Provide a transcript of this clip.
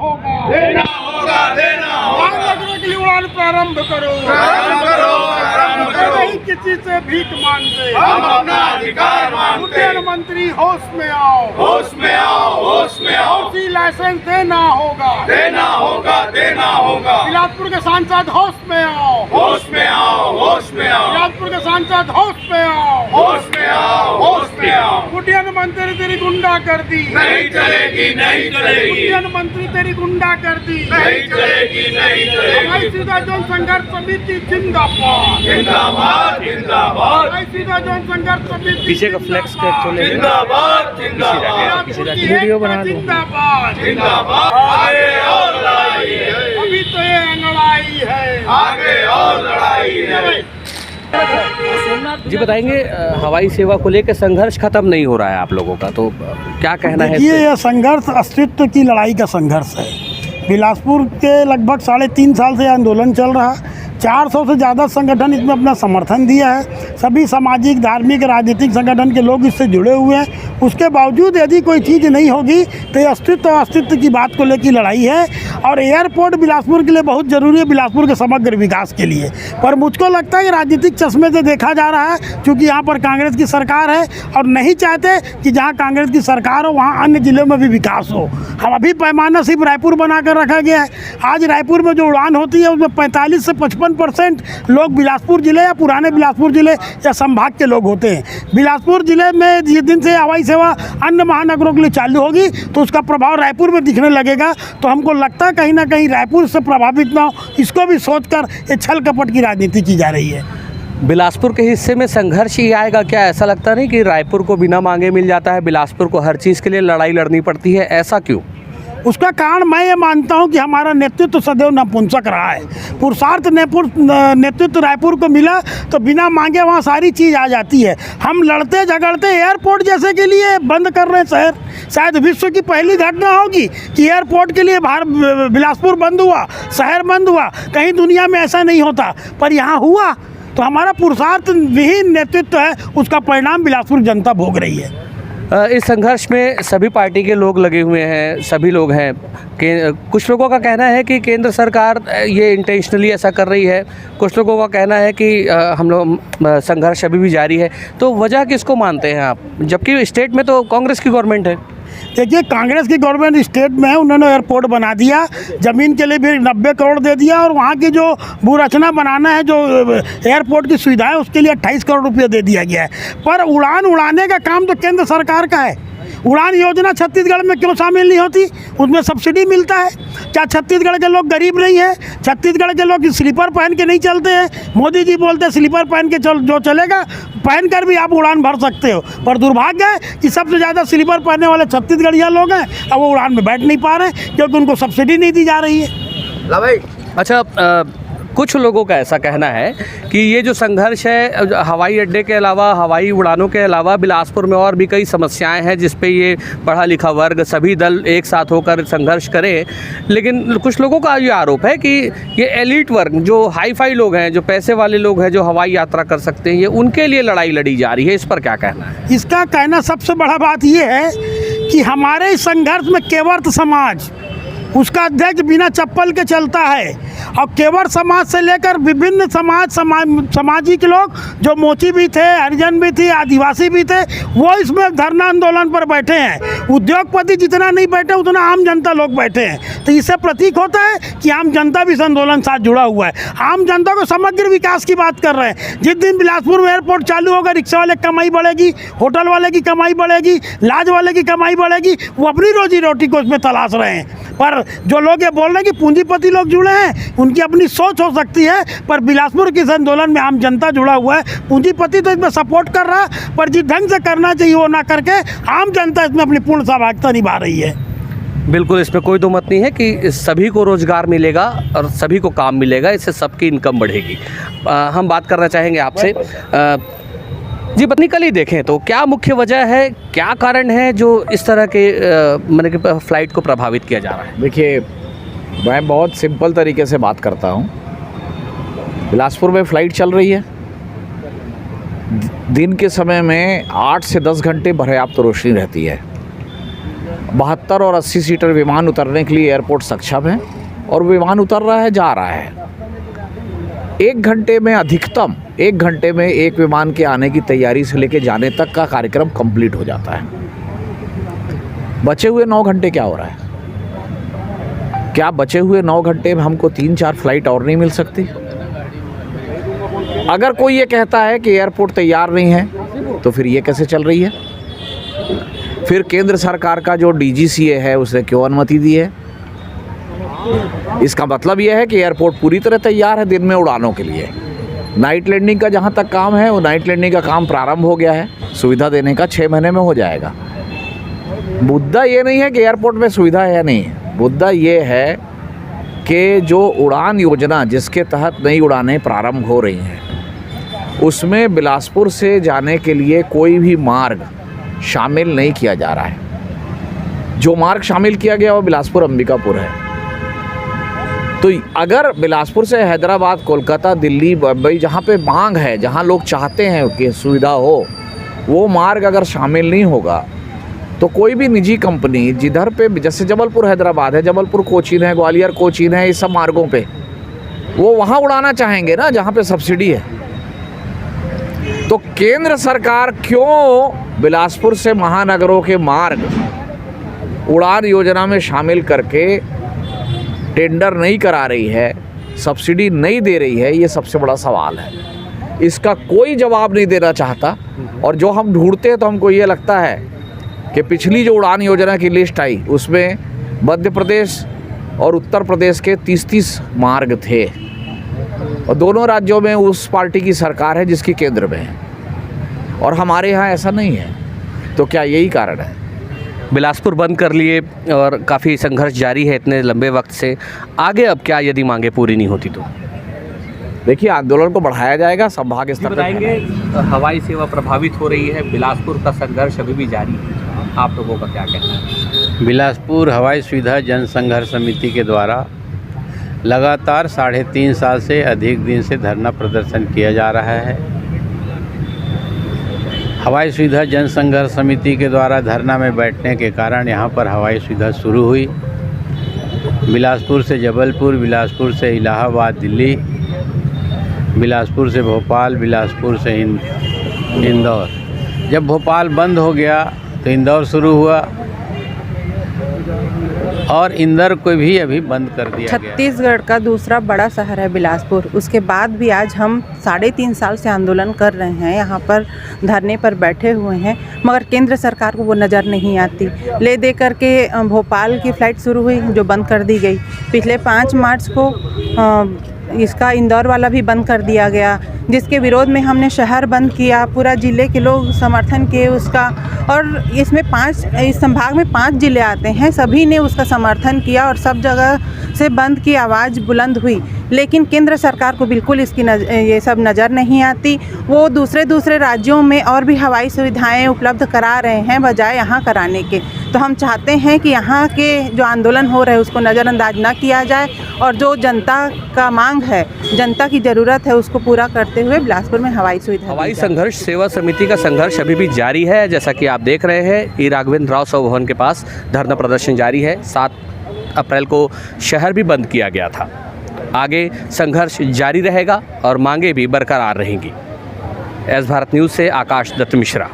होगा, देना होगा, देना होगा। नगरों के लिए उड़ान प्रारंभ करो, प्रारंभ करो, प्रारंभ करो। नहीं किसी से भीख मांगते, हम अपना अधिकार मांगते। उड्डयन मंत्री होश में आओ, होश में आओ, होश में आओ। उसी लाइसेंस देना होगा, देना होगा, देना होगा। बिलासपुर के सांसद होश में आओ, होश में आओ, होश में आओ। बिलासपुर के सांसद होश में आओ, होश में आओ, होश में आओ। उड्डयन मंत्री तेरी गुंडा कर दी, नहीं चलेगी, नहीं चलेगी। उड्डयन मंत्री तेरी गुंडा कर दी, नहीं चलेगी, नहीं चलेगी। हमारी सीधा जोन संघर्ष समिति जिंदाबाद, जिंदाबाद, जिंदाबाद। हमारी सीधा जोन संघर्ष समिति पीछे का फ्लेक्स का चले जिंदाबाद, जिंदाबाद। वीडियो बना लो, जिंदाबाद, जिंदाबाद। आगे और लड़ाई है, अभी तो ये लड़ाई है, आगे और लड़ाई है। जी बताएंगे, हवाई सेवा को लेकर संघर्ष खत्म नहीं हो रहा है आप लोगों का, तो क्या कहना है? देखिए, यह संघर्ष अस्तित्व की लड़ाई का संघर्ष है। बिलासपुर के लगभग 3.5 साल से आंदोलन चल रहा है। 400 से ज़्यादा संगठन इसमें अपना समर्थन दिया है। सभी सामाजिक, धार्मिक, राजनीतिक संगठन के लोग इससे जुड़े हुए हैं। उसके बावजूद यदि कोई चीज़ नहीं होगी तो ये अस्तित्व की बात को लेकर लड़ाई है। और एयरपोर्ट बिलासपुर के लिए बहुत ज़रूरी है, बिलासपुर के समग्र विकास के लिए। पर मुझको लगता है कि राजनीतिक चश्मे से देखा जा रहा है, क्योंकि यहाँ पर कांग्रेस की सरकार है और नहीं चाहते कि जहाँ कांग्रेस की सरकार हो वहाँ अन्य जिलों में भी विकास हो। हम अभी पैमाना सिर्फ रायपुर बना कर रखा गया है। आज रायपुर में जो उड़ान होती है उसमें 45 से 55% लोग बिलासपुर ज़िले या पुराने बिलासपुर ज़िले या संभाग के लोग होते हैं। बिलासपुर ज़िले में जिस दिन से हवाई सेवा अन्य महानगरों के लिए चालू होगी तो उसका प्रभाव रायपुर में दिखने लगेगा। तो हमको लगता है कहीं ना कहीं रायपुर से प्रभावित ना हो, इसको भी सोचकर ये छल कपट की राजनीति की जा रही है। बिलासपुर के हिस्से में संघर्ष ही आएगा क्या? ऐसा लगता नहीं कि रायपुर को बिना मांगे मिल जाता है, बिलासपुर को हर चीज़ के लिए लड़ाई लड़नी पड़ती है, ऐसा क्यों? उसका कारण मैं ये मानता हूँ कि हमारा नेतृत्व सदैव नपुंसक रहा है। पुरुषार्थ नेतृत्व रायपुर को मिला तो बिना मांगे वहाँ सारी चीज़ आ जाती है। हम लड़ते झगड़ते एयरपोर्ट जैसे के लिए बंद कर रहे हैं शहर। शायद विश्व की पहली घटना होगी कि एयरपोर्ट के लिए बिलासपुर बंद हुआ, शहर बंद हुआ। कहीं दुनिया में ऐसा नहीं होता, पर यहाँ हुआ। तो हमारा पुरुषार्थ विहीन नेतृत्व है, उसका परिणाम बिलासपुर जनता भोग रही है। इस संघर्ष में सभी पार्टी के लोग लगे हुए हैं, सभी लोग हैं कि कुछ लोगों का कहना है कि केंद्र सरकार ये इंटेंशनली ऐसा कर रही है, कुछ लोगों का कहना है कि हम लोग संघर्ष अभी भी जारी है। तो वजह किसको मानते हैं आप, जबकि स्टेट में तो कांग्रेस की गवर्नमेंट है? देखिए, कांग्रेस की गवर्नमेंट स्टेट में है, उन्होंने एयरपोर्ट बना दिया, ज़मीन के लिए भी 90 करोड़ दे दिया और वहाँ की जो भूरचना बनाना है, जो एयरपोर्ट की सुविधा है, उसके लिए 28 करोड़ रुपये दे दिया गया है। पर उड़ान उड़ाने का काम तो केंद्र सरकार का है। उड़ान योजना छत्तीसगढ़ में क्यों शामिल नहीं होती? उसमें सब्सिडी मिलता है। क्या छत्तीसगढ़ के लोग गरीब नहीं हैं? छत्तीसगढ़ के लोग स्लीपर पहन के नहीं चलते हैं? मोदी जी बोलते हैं स्लीपर पहन के जो चलेगा पहन कर भी आप उड़ान भर सकते हो। पर दुर्भाग्य है कि सबसे ज़्यादा स्लीपर पहनने वाले छत्तीसगढ़िया लोग हैं, अब वो उड़ान में बैठ नहीं पा रहे हैं क्योंकि उनको सब्सिडी नहीं दी जा रही है। अच्छा, कुछ लोगों का ऐसा कहना है कि ये जो संघर्ष है, हवाई अड्डे के अलावा, हवाई उड़ानों के अलावा बिलासपुर में और भी कई समस्याएं हैं जिस पे ये पढ़ा लिखा वर्ग, सभी दल एक साथ होकर संघर्ष करें। लेकिन कुछ लोगों का ये आरोप है कि ये एलीट वर्ग, जो हाई फाई लोग हैं, जो पैसे वाले लोग हैं, जो हवाई यात्रा कर सकते हैं, ये उनके लिए लड़ाई लड़ी जा रही है। इस पर क्या कहना है? इसका कहना सबसे बड़ा बात ये है कि हमारे संघर्ष में केवर्त समाज, उसका अध्यक्ष बिना चप्पल के चलता है और केवट समाज से लेकर विभिन्न सामाजिक लोग, जो मोची भी थे, हरिजन भी थी, आदिवासी भी थे, वो इसमें धरना आंदोलन पर बैठे हैं। उद्योगपति जितना नहीं बैठे उतना आम जनता लोग बैठे हैं। तो इससे प्रतीक होता है कि आम जनता भी इस आंदोलन साथ जुड़ा हुआ है। आम जनता को समग्र विकास की बात कर रहे हैं। जिस दिन बिलासपुर में एयरपोर्ट चालू होगा, रिक्शा वाले की कमाई बढ़ेगी, होटल वाले की कमाई बढ़ेगी, लाज वाले की कमाई बढ़ेगी। वो अपनी रोजी रोटी को उसमें तलाश रहे हैं। पर जो लोग ये बोल रहे हैं कि पूंजीपति लोग जुड़े हैं, उनकी अपनी सोच हो सकती है, पर बिलासपुर के इस आंदोलन में आम जनता जुड़ा हुआ है। पूंजीपति तो इसमें सपोर्ट कर रहा है, पर जिस ढंग से करना चाहिए वो ना करके आम जनता इसमें अपनी पूर्ण सहभागिता निभा रही है। बिल्कुल, इसमें कोई दो मत नहीं है कि सभी को रोज़गार मिलेगा और सभी को काम मिलेगा, इससे सबकी इनकम बढ़ेगी। हम बात करना चाहेंगे आपसे जी, टेक्निकली देखें तो क्या मुख्य वजह है, क्या कारण है जो इस तरह के मतलब कि फ़्लाइट को प्रभावित किया जा रहा है? देखिए, मैं बहुत सिंपल तरीके से बात करता हूँ। बिलासपुर में फ़्लाइट चल रही है, दिन के समय में 8 से 10 घंटे पर्याप्त रोशनी रहती है 72 और 80 सीटर विमान उतरने के लिए एयरपोर्ट सक्षम है और विमान उतर रहा है, जा रहा है। 1 घंटे में, अधिकतम 1 घंटे में एक विमान के आने की तैयारी से लेके जाने तक का कार्यक्रम कंप्लीट हो जाता है। बचे हुए 9 घंटे क्या हो रहा है? क्या बचे हुए 9 घंटे में हमको 3-4 फ्लाइट और नहीं मिल सकती? अगर कोई ये कहता है कि एयरपोर्ट तैयार नहीं है तो फिर ये कैसे चल रही है? फिर केंद्र सरकार का जो DGCA है उसने क्यों अनुमति दी है? इसका मतलब यह है कि एयरपोर्ट पूरी तरह तैयार है दिन में उड़ानों के लिए। नाइट लैंडिंग का जहाँ तक काम है वो नाइट लैंडिंग का काम प्रारंभ हो गया है, सुविधा देने का 6 महीने में हो जाएगा। मुद्दा ये नहीं है कि एयरपोर्ट में सुविधा है या नहीं, मुद्दा ये है कि जो उड़ान योजना जिसके तहत नई उड़ानें प्रारंभ हो रही हैं उसमें बिलासपुर से जाने के लिए कोई भी मार्ग शामिल नहीं किया जा रहा है। जो मार्ग शामिल किया गया वो बिलासपुर अंबिकापुर है। तो अगर बिलासपुर से हैदराबाद, कोलकाता, दिल्ली, बम्बई, जहाँ पे मांग है, जहाँ लोग चाहते हैं कि सुविधा हो, वो मार्ग अगर शामिल नहीं होगा तो कोई भी निजी कंपनी जिधर पे, जैसे जबलपुर हैदराबाद है, जबलपुर कोचीन है, ग्वालियर कोचीन है, इस सब मार्गों पे वो वहाँ उड़ाना चाहेंगे ना जहाँ पे सब्सिडी है। तो केंद्र सरकार क्यों बिलासपुर से महानगरों के मार्ग उड़ान योजना में शामिल करके टेंडर नहीं करा रही है, सब्सिडी नहीं दे रही है, ये सबसे बड़ा सवाल है। इसका कोई जवाब नहीं देना चाहता। और जो हम ढूंढते हैं तो हमको ये लगता है कि पिछली जो उड़ान योजना की लिस्ट आई उसमें मध्य प्रदेश और उत्तर प्रदेश के 30-30 मार्ग थे और दोनों राज्यों में उस पार्टी की सरकार है जिसकी केंद्र में है, और हमारे यहाँ ऐसा नहीं है। तो क्या यही कारण है? बिलासपुर बंद कर लिए और काफ़ी संघर्ष जारी है इतने लंबे वक्त से, आगे अब क्या यदि मांगे पूरी नहीं होती तो? देखिए, आंदोलन को बढ़ाया जाएगा, संभाग स्तर पर बताएंगे। हवाई सेवा प्रभावित हो रही है, बिलासपुर का संघर्ष अभी भी जारी है, आप लोगों का क्या कहना है? बिलासपुर हवाई सुविधा जन संघर्ष समिति के द्वारा लगातार 3.5 साल से अधिक दिन से धरना प्रदर्शन किया जा रहा है। हवाई सुविधा जन संघर्ष समिति के द्वारा धरना में बैठने के कारण यहाँ पर हवाई सुविधा शुरू हुई। बिलासपुर से जबलपुर, बिलासपुर से इलाहाबाद, दिल्ली, बिलासपुर से भोपाल, बिलासपुर से इंदौर। जब भोपाल बंद हो गया तो इंदौर शुरू हुआ और इंदौर को भी अभी बंद कर दिया गया। छत्तीसगढ़ का दूसरा बड़ा शहर है बिलासपुर, उसके बाद भी आज हम 3.5 साल से आंदोलन कर रहे हैं, यहाँ पर धरने पर बैठे हुए हैं, मगर केंद्र सरकार को वो नज़र नहीं आती। ले दे करके भोपाल की फ़्लाइट शुरू हुई जो बंद कर दी गई। पिछले 5 मार्च को इसका इंदौर वाला भी बंद कर दिया गया, जिसके विरोध में हमने शहर बंद किया, पूरा ज़िले के लोग समर्थन किए उसका। और इसमें इस संभाग में 5 ज़िले आते हैं, सभी ने उसका समर्थन किया और सब जगह से बंद की आवाज़ बुलंद हुई। लेकिन केंद्र सरकार को बिल्कुल इसकी ये सब नज़र नहीं आती। वो दूसरे राज्यों में और भी हवाई सुविधाएं उपलब्ध करा रहे हैं बजाय यहाँ कराने के। तो हम चाहते हैं कि यहाँ के जो आंदोलन हो रहे हैं उसको नज़रअंदाज ना किया जाए और जो जनता का मांग है, जनता की ज़रूरत है, उसको पूरा करते हुए बिलासपुर में हवाई सुविधा। हवाई संघर्ष सेवा समिति का संघर्ष अभी भी जारी है। जैसा कि आप देख रहे हैं, ई राघवेंद्र राव सभा भवन के पास धरना प्रदर्शन जारी है। 7 अप्रैल को शहर भी बंद किया गया था। आगे संघर्ष जारी रहेगा और मांगे भी बरकरार रहेंगी। एस भारत न्यूज़ से आकाश दत्त मिश्रा।